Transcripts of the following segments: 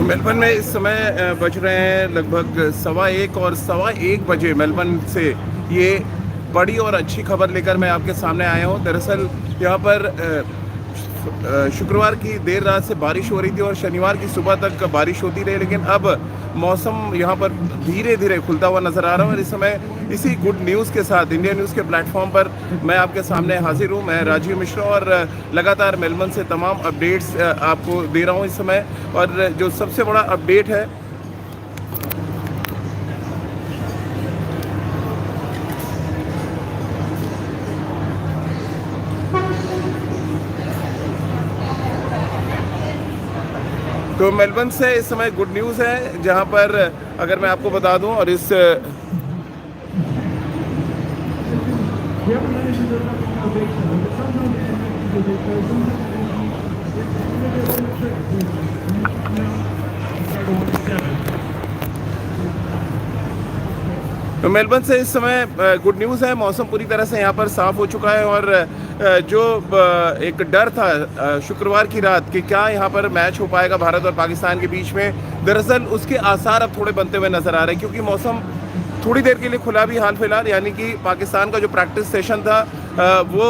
Melbourne में इस समय बज रहे हैं लगभग 1:15 और 1:15 बजे मेलबर्न से ये बड़ी और अच्छी खबर लेकर मैं आपके सामने आया हूँ। दरअसल यहाँ पर शुक्रवार की देर रात से बारिश हो रही थी और शनिवार की सुबह तक बारिश होती रही, लेकिन अब मौसम यहाँ पर धीरे धीरे खुलता हुआ नज़र आ रहा है। और इस समय इसी गुड न्यूज़ के साथ इंडिया न्यूज़ के प्लेटफॉर्म पर मैं आपके सामने हाजिर हूँ। मैं राजीव मिश्रा और लगातार मेलबर्न से तमाम अपडेट्स आपको दे रहा हूँ इस समय। और जो सबसे बड़ा अपडेट है, तो मेलबर्न से इस समय गुड न्यूज़ है, जहां पर अगर मैं आपको बता दूं और इस तो मेलबर्न से इस समय गुड न्यूज़ है। मौसम पूरी तरह से यहाँ पर साफ़ हो चुका है और जो एक डर था शुक्रवार की रात कि क्या यहाँ पर मैच हो पाएगा भारत और पाकिस्तान के बीच में, दरअसल उसके आसार अब थोड़े बनते हुए नज़र आ रहे हैं, क्योंकि मौसम थोड़ी देर के लिए खुला भी हाल फिलहाल। यानी कि पाकिस्तान का जो प्रैक्टिस सेशन था वो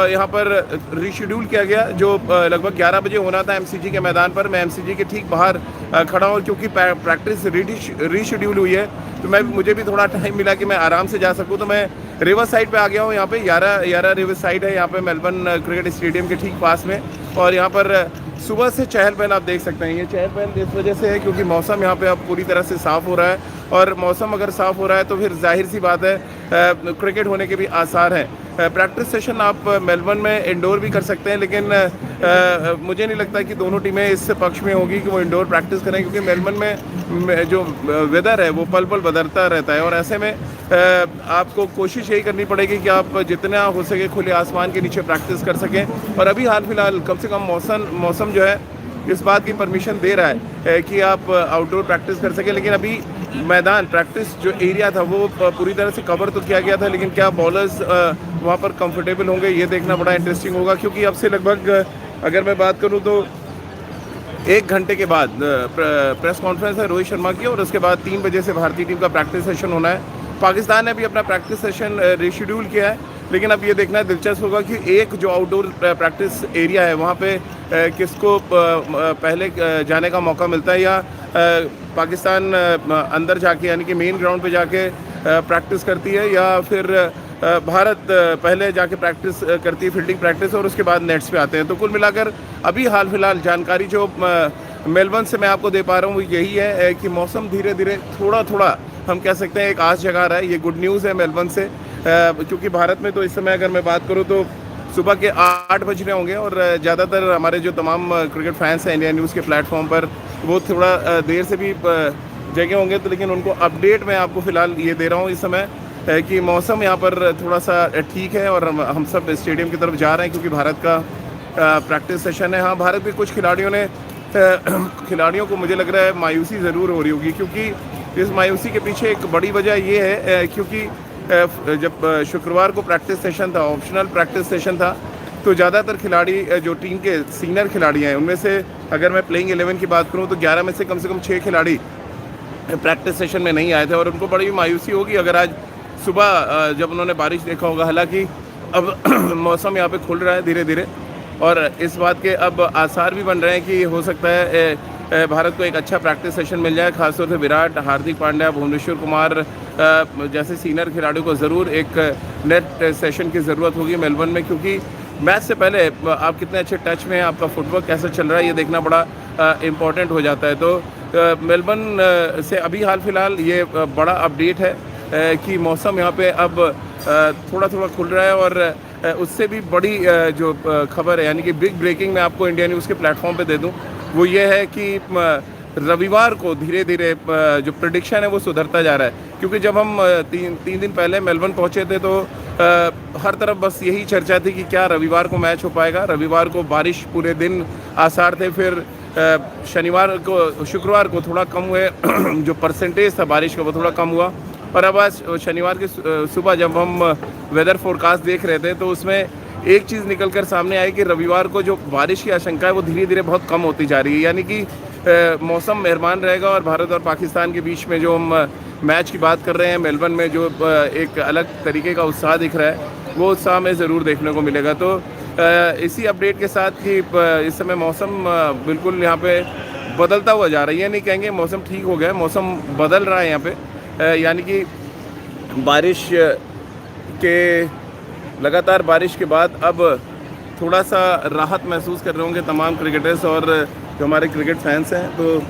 यहाँ पर रीशेड्यूल किया गया, जो लगभग 11 बजे होना था एमसीजी के मैदान पर। मैं एमसीजी के ठीक बाहर खड़ा हूँ, क्योंकि प्रैक्टिस रीशेड्यूल हुई है तो मुझे भी थोड़ा टाइम मिला कि मैं आराम से जा सकूँ। तो मैं रिवर साइड पे आ गया हूँ। यहाँ पे 11 रिवर साइड है यहाँ पे मेलबर्न क्रिकेट स्टेडियम के ठीक पास में। और यहाँ पर सुबह से चहल पहल आप देख सकते हैं। ये चहल पहल इस वजह से है क्योंकि मौसम यहाँ पे अब पूरी तरह से साफ़ हो रहा है, और मौसम अगर साफ़ हो रहा है तो फिर जाहिर सी बात है क्रिकेट होने के भी आसार हैं। प्रैक्टिस सेशन आप मेलबर्न में इंडोर भी कर सकते हैं, लेकिन मुझे नहीं लगता कि दोनों टीमें इस पक्ष में होगी कि वो इंडोर प्रैक्टिस करें, क्योंकि मेलबर्न में जो वेदर है वो पल पल बदलता रहता है। और ऐसे में आपको कोशिश यही करनी पड़ेगी कि आप जितना हो सके खुले आसमान के नीचे प्रैक्टिस कर सकें। और अभी हाल फिलहाल कम से कम मौसम जो है इस बात की परमिशन दे रहा है कि आप आउटडोर प्रैक्टिस कर सकें। लेकिन अभी मैदान प्रैक्टिस जो एरिया था वो पूरी तरह से कवर तो किया गया था, लेकिन क्या बॉलर्स वहाँ पर कंफर्टेबल होंगे ये देखना बड़ा इंटरेस्टिंग होगा। क्योंकि अब से लगभग अगर मैं बात करूँ तो 1 घंटे के बाद प्रेस कॉन्फ्रेंस है रोहित शर्मा की, और उसके बाद 3 बजे से भारतीय टीम का प्रैक्टिस सेशन होना है। पाकिस्तान ने भी अपना प्रैक्टिस सेशन रीशेड्यूल किया है, लेकिन अब ये देखना दिलचस्प होगा कि एक जो आउटडोर प्रैक्टिस एरिया है वहाँ पे किसको पहले जाने का मौका मिलता है, या पाकिस्तान अंदर जाके यानी कि मेन ग्राउंड पे जाके प्रैक्टिस करती है, या फिर भारत पहले जाके प्रैक्टिस करती है फील्डिंग प्रैक्टिस और उसके बाद नेट्स पे आते हैं। तो कुल मिलाकर अभी हाल फिलहाल जानकारी जो मेलबर्न से मैं आपको दे पा रहा हूँ वो यही है कि मौसम धीरे धीरे थोड़ा हम कह सकते हैं एक आस जगा रहा है। ये गुड न्यूज़ है मेलबर्न से, क्योंकि भारत में तो इस समय अगर मैं बात करूँ तो सुबह के 8 बज रहे होंगे, और ज़्यादातर हमारे जो तमाम क्रिकेट फैंस हैं इंडिया न्यूज़ के प्लेटफॉर्म पर वो थोड़ा देर से भी जगह होंगे। तो लेकिन उनको अपडेट मैं आपको फ़िलहाल ये दे रहा हूँ इस समय कि मौसम यहाँ पर थोड़ा सा ठीक है और हम सब स्टेडियम की तरफ जा रहे हैं, क्योंकि भारत का प्रैक्टिस सेशन है। हाँ, भारत के कुछ खिलाड़ियों को मुझे लग रहा है मायूसी ज़रूर हो रही होगी, क्योंकि इस मायूसी के पीछे एक बड़ी वजह ये है क्योंकि जब शुक्रवार को प्रैक्टिस सेशन था, ऑप्शनल प्रैक्टिस सेशन था, तो ज़्यादातर खिलाड़ी जो टीम के सीनियर खिलाड़ी हैं उनमें से अगर मैं प्लेइंग 11 की बात करूं तो 11 में से कम 6 खिलाड़ी प्रैक्टिस सेशन में नहीं आए थे, और उनको बड़ी मायूसी होगी अगर आज सुबह जब उन्होंने बारिश देखा होगा। हालांकि अब मौसम यहाँ पे खुल रहा है धीरे धीरे, और इस बात के अब आसार भी बन रहे हैं कि हो सकता है भारत को एक अच्छा प्रैक्टिस सेशन मिल जाए। खासतौर से विराट, हार्दिक पांड्या, भुवनेश्वर कुमार जैसे सीनियर खिलाड़ियों को ज़रूर एक नेट सेशन की ज़रूरत होगी मेलबर्न में, क्योंकि मैच से पहले आप कितने अच्छे टच में हैं, आपका फुटवर्क कैसा चल रहा है, ये देखना बड़ा इम्पॉर्टेंट हो जाता है। तो मेलबर्न से अभी हाल फिलहाल ये बड़ा अपडेट है कि मौसम यहाँ पे अब थोड़ा खुल रहा है। और उससे भी बड़ी जो खबर है यानी कि बिग ब्रेकिंग मैं आपको इंडिया न्यूज़ के प्लेटफॉर्म पे दे दूँ, वो ये है कि रविवार को धीरे धीरे जो प्रेडिक्शन है वो सुधरता जा रहा है। क्योंकि जब हम तीन दिन पहले मेलबर्न पहुंचे थे तो हर तरफ बस यही चर्चा थी कि क्या रविवार को मैच हो पाएगा। रविवार को बारिश पूरे दिन आसार थे, फिर शुक्रवार को थोड़ा कम हुए जो परसेंटेज था बारिश का वो थोड़ा कम हुआ, और अब आज शनिवार की सुबह जब हम वेदर फोरकास्ट देख रहे थे तो उसमें एक चीज़ निकल कर सामने आई कि रविवार को जो बारिश की आशंका है वो धीरे धीरे बहुत कम होती जा रही है। यानी कि मौसम मेहरबान रहेगा और भारत और पाकिस्तान के बीच में जो हम मैच की बात कर रहे हैं, मेलबर्न में जो एक अलग तरीके का उत्साह दिख रहा है, वो उत्साह हमें ज़रूर देखने को मिलेगा। तो इसी अपडेट के साथ कि इस समय मौसम बिल्कुल यहाँ पे बदलता हुआ जा रहा है, ये नहीं कहेंगे मौसम ठीक हो गया है, मौसम बदल रहा है यहाँ पे, यानी कि बारिश के लगातार बारिश के बाद अब थोड़ा सा राहत महसूस कर रहे होंगे तमाम क्रिकेटर्स और जो हमारे क्रिकेट फैंस हैं। तो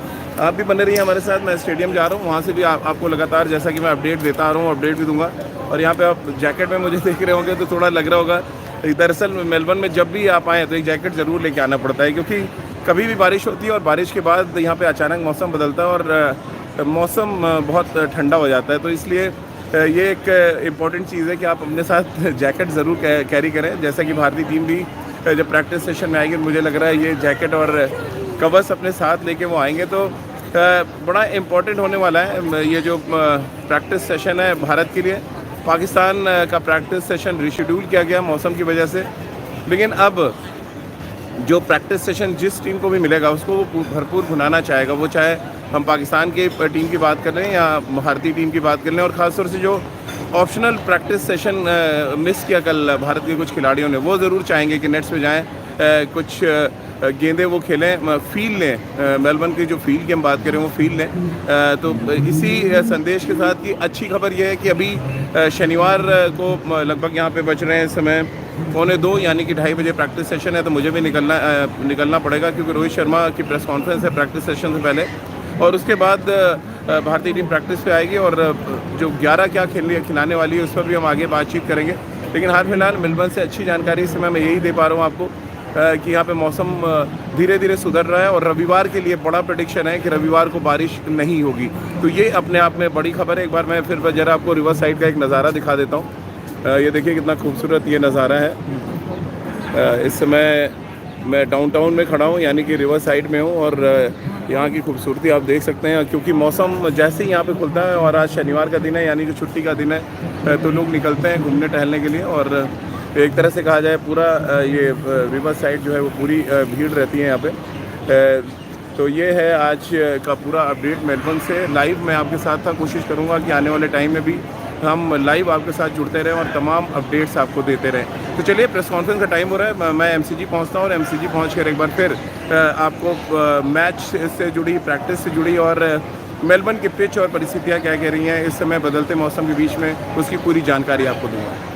आप भी बने रहिए हमारे साथ। मैं स्टेडियम जा रहा हूँ, वहाँ से भी आपको लगातार जैसा कि मैं अपडेट देता आ रहा हूँ, अपडेट भी दूंगा। और यहाँ पे आप जैकेट में मुझे देख रहे होंगे तो थोड़ा लग रहा होगा, दरअसल मेलबर्न में जब भी आप आएँ तो एक जैकेट ज़रूर लेके आना पड़ता है, क्योंकि कभी भी बारिश होती है और बारिश के बाद यहाँ पे अचानक मौसम बदलता है और मौसम बहुत ठंडा हो जाता है। तो इसलिए ये एक इम्पॉर्टेंट चीज़ है कि आप अपने साथ जैकेट ज़रूर कैरी करें। जैसा कि भारतीय टीम भी जब प्रैक्टिस सेशन में आएगी, मुझे लग रहा है ये जैकेट और कवर्स अपने साथ लेके वो आएंगे, तो बड़ा इम्पॉर्टेंट होने वाला है ये जो प्रैक्टिस सेशन है भारत के लिए। पाकिस्तान का प्रैक्टिस सेशन रिशेड्यूल किया गया मौसम की वजह से, लेकिन अब जो प्रैक्टिस सेशन जिस टीम को भी मिलेगा उसको वो भरपूर भुनाना चाहेगा, वो चाहे हम पाकिस्तान की टीम की बात कर रहे हैं या भारतीय टीम की बात कर रहे हैं। और ख़ासतौर से जो ऑप्शनल प्रैक्टिस सेशन मिस किया कल भारत के कुछ खिलाड़ियों ने, वो ज़रूर चाहेंगे कि नेट्स पे जाएं, कुछ गेंदें वो खेलें, फील लें, मेलबर्न की जो फील की हम बात करें वो फील लें। तो इसी संदेश के साथ की अच्छी खबर यह है कि अभी शनिवार को लगभग यहाँ पे बच रहे हैं समय 1:45, यानी कि 2:30 बजे प्रैक्टिस सेशन है। तो मुझे भी निकलना पड़ेगा, क्योंकि रोहित शर्मा की प्रेस कॉन्फ्रेंस है प्रैक्टिस सेशन से पहले, और उसके बाद भारतीय टीम प्रैक्टिस पे आएगी और जो 11 क्या खिलाने वाली है उस पर भी हम आगे बातचीत करेंगे। लेकिन हाल फिलहाल मेलबर्न से अच्छी जानकारी इस समय मैं यही दे पा रहा हूँ आपको कि यहाँ पे मौसम धीरे धीरे सुधर रहा है और रविवार के लिए बड़ा प्रेडिक्शन है कि रविवार को बारिश नहीं होगी। तो ये अपने आप में बड़ी खबर है। एक बार मैं फिर ज़रा आपको रिवर साइड का एक नज़ारा दिखा देता हूँ। ये देखिए कितना खूबसूरत ये नज़ारा है। इस समय मैं डाउनटाउन में खड़ा हूँ, यानी कि रिवर साइड में हूँ, और यहाँ की खूबसूरती आप देख सकते हैं। क्योंकि मौसम जैसे ही यहाँ पे खुलता है, और आज शनिवार का दिन है यानी कि छुट्टी का दिन है, तो लोग निकलते हैं घूमने टहलने के लिए। और एक तरह से कहा जाए पूरा ये रिवर साइड जो है वो पूरी भीड़ रहती है यहाँ पे। तो ये है आज का पूरा अपडेट मेलबर्न से। लाइव मैं आपके साथ था, कोशिश करूँगा कि आने वाले टाइम में भी हम लाइव आपके साथ जुड़ते रहें और तमाम अपडेट्स आपको देते रहें। तो चलिए, प्रेस कॉन्फ्रेंस का टाइम हो रहा है, मैं एमसीजी पहुंचता हूं और एमसीजी पहुंचकर एक बार फिर आपको मैच से जुड़ी, प्रैक्टिस से जुड़ी और मेलबर्न की पिच और परिस्थितियां क्या कह रही हैं इस समय बदलते मौसम के बीच में, उसकी पूरी जानकारी आपको दूंगा।